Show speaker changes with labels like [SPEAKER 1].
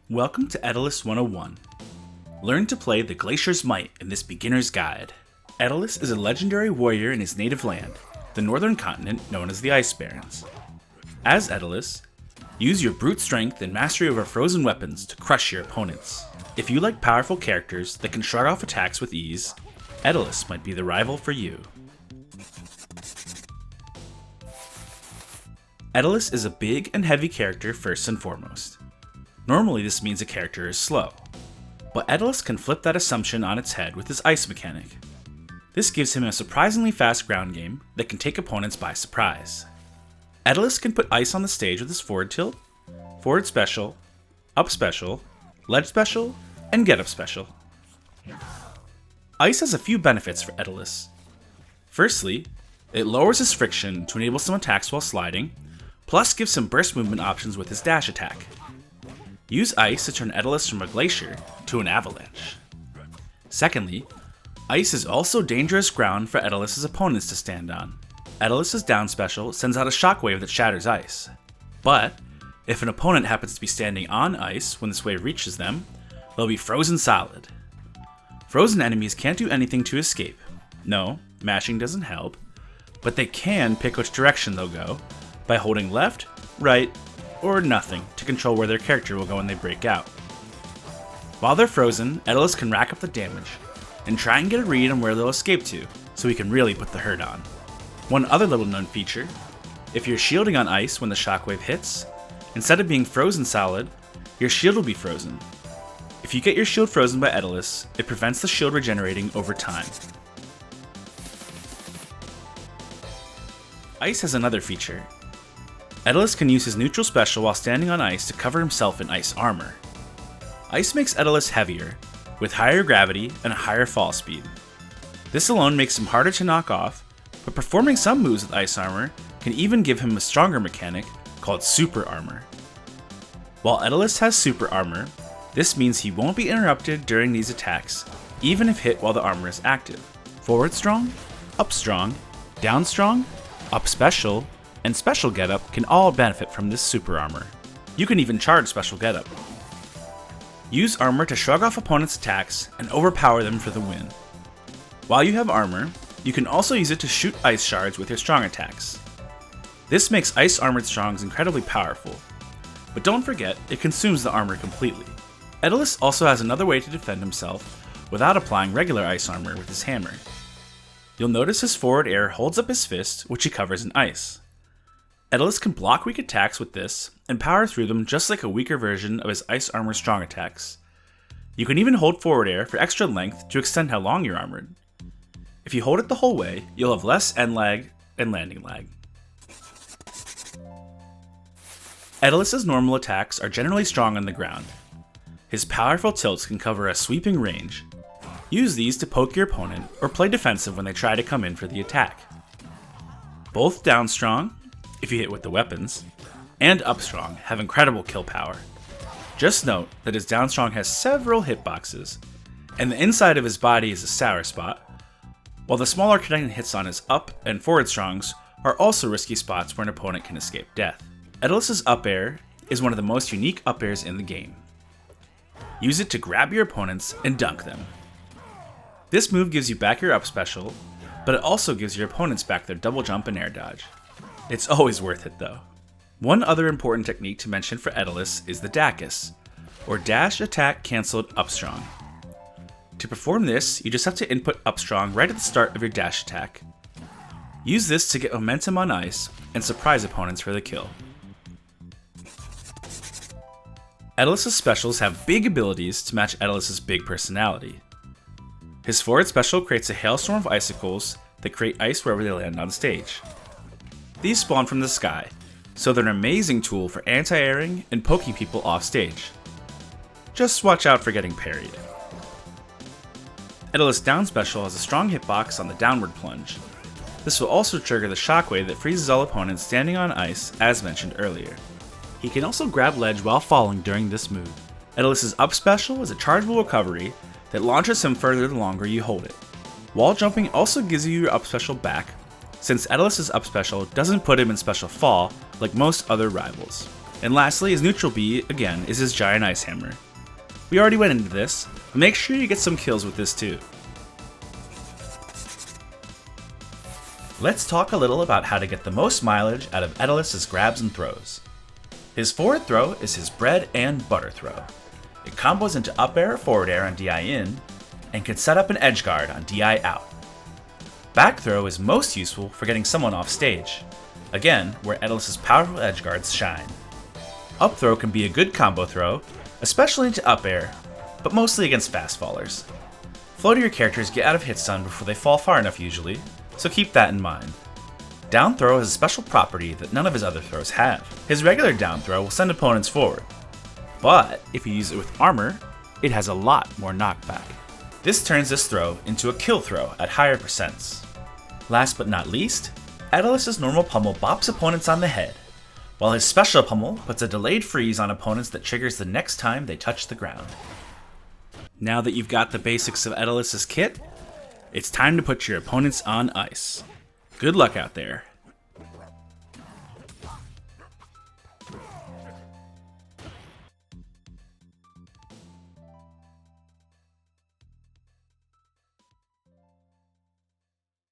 [SPEAKER 1] Welcome to Etalus 101. Learn to play the Glacier's Might in this beginner's guide. Etalus is a legendary warrior in his native land, the northern continent known as the Ice Barrens. As Etalus, use your brute strength and mastery over frozen weapons to crush your opponents. If you like powerful characters that can shrug off attacks with ease, Etalus might be the rival for you. Etalus is a big and heavy character first and foremost. Normally this means a character is slow, but Etalus can flip that assumption on its head with his ice mechanic. This gives him a surprisingly fast ground game that can take opponents by surprise. Etalus can put ice on the stage with his forward tilt, forward special, up special, ledge special, and get up special. Ice has a few benefits for Etalus. Firstly, it lowers his friction to enable some attacks while sliding, plus gives some burst movement options with his dash attack. Use ice to turn Etalus from a glacier to an avalanche. Secondly, ice is also dangerous ground for Etalus' opponents to stand on. Etalus' down special sends out a shockwave that shatters ice. But, if an opponent happens to be standing on ice when this wave reaches them, they'll be frozen solid. Frozen enemies can't do anything to escape. No, mashing doesn't help, but they can pick which direction they'll go by holding left, right, or nothing to control where their character will go when they break out. While they're frozen, Etalus can rack up the damage and try and get a read on where they'll escape to, so he can really put the hurt on. One other little known feature, if you're shielding on ice when the shockwave hits, instead of being frozen solid, your shield will be frozen. If you get your shield frozen by Etalus, it prevents the shield regenerating over time. Ice has another feature. Etalus can use his neutral special while standing on ice to cover himself in ice armor. Ice makes Etalus heavier, with higher gravity and a higher fall speed. This alone makes him harder to knock off, but performing some moves with ice armor can even give him a stronger mechanic called super armor. While Etalus has super armor, this means he won't be interrupted during these attacks, even if hit while the armor is active. Forward strong, up strong, down strong, up special, and special getup can all benefit from this super armor. You can even charge special getup. Use armor to shrug off opponents' attacks and overpower them for the win. While you have armor, you can also use it to shoot ice shards with your strong attacks. This makes ice armored strongs incredibly powerful, but don't forget it consumes the armor completely. Etalus also has another way to defend himself without applying regular ice armor with his hammer. You'll notice his forward air holds up his fist, which he covers in ice. Etalus can block weak attacks with this and power through them just like a weaker version of his ice armor strong attacks. You can even hold forward air for extra length to extend how long you're armored. If you hold it the whole way, you'll have less end lag and landing lag. Etalus' normal attacks are generally strong on the ground. His powerful tilts can cover a sweeping range. Use these to poke your opponent or play defensive when they try to come in for the attack. Both down strong, if you hit with the weapons, and up strong have incredible kill power. Just note that his down strong has several hitboxes, and the inside of his body is a sour spot, while the smaller connecting hits on his up and forward strongs are also risky spots where an opponent can escape death. Etalus' up air is one of the most unique up airs in the game. Use it to grab your opponents and dunk them. This move gives you back your up special, but it also gives your opponents back their double jump and air dodge. It's always worth it though. One other important technique to mention for Etalus is the Dacus, or Dash Attack Cancelled Up Strong. To perform this, you just have to input up strong right at the start of your dash attack. Use this to get momentum on ice and surprise opponents for the kill. Etalus' specials have big abilities to match Etalus' big personality. His forward special creates a hailstorm of icicles that create ice wherever they land on stage. These spawn from the sky, so they're an amazing tool for anti-airing and poking people off stage. Just watch out for getting parried. Etalus' down special has a strong hitbox on the downward plunge. This will also trigger the shockwave that freezes all opponents standing on ice, as mentioned earlier. He can also grab ledge while falling during this move. Etalus' up special is a chargeable recovery that launches him further the longer you hold it. Wall jumping also gives you your up special back, since Etalus' up special doesn't put him in special fall like most other rivals. And lastly, his neutral B, again, is his giant ice hammer. We already went into this, but make sure you get some kills with this too. Let's talk a little about how to get the most mileage out of Etalus' grabs and throws. His forward throw is his bread and butter throw. It combos into up air or forward air on DI in, and can set up an edge guard on DI out. Back throw is most useful for getting someone off stage, again where Etalus' powerful edge guards shine. Up throw can be a good combo throw, especially into up air, but mostly against fast fallers. Floatier characters get out of hit stun before they fall far enough usually, so keep that in mind. Down throw has a special property that none of his other throws have. His regular down throw will send opponents forward, but if you use it with armor, it has a lot more knockback. This turns this throw into a kill throw at higher percents. Last but not least, Etalus' normal pummel bops opponents on the head, while his special pummel puts a delayed freeze on opponents that triggers the next time they touch the ground. Now that you've got the basics of Etalus' kit, it's time to put your opponents on ice. Good luck out there,